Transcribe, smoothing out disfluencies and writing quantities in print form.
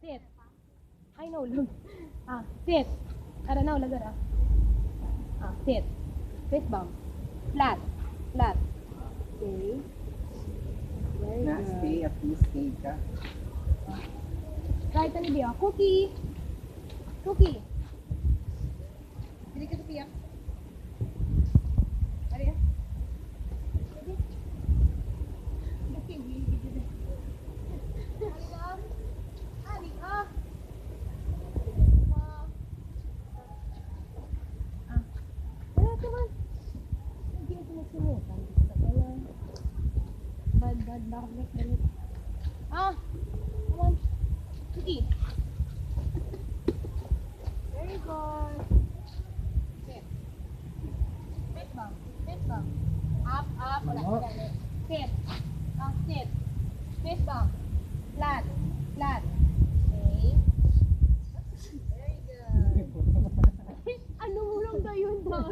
Sit. Ay, naulog. Sit. Tara, naulog ara. Sit. Face bump. Flat. Flat. Okay. Very Na, good. stay at least stay ka. Right, ano dia? Cookie. Cookie. Dili ka sa piyak. Ari ya. Sige. Cookie, video. Ali lang. Ali ka. Wala naman. Hindi na sumusunutan. Basta pala. Bad, bakit galit. Come on. Cookie. Very good. Sit. Sit bang. Sit bang. Up. Wala ka galit. Sit. Sit. Sit bang.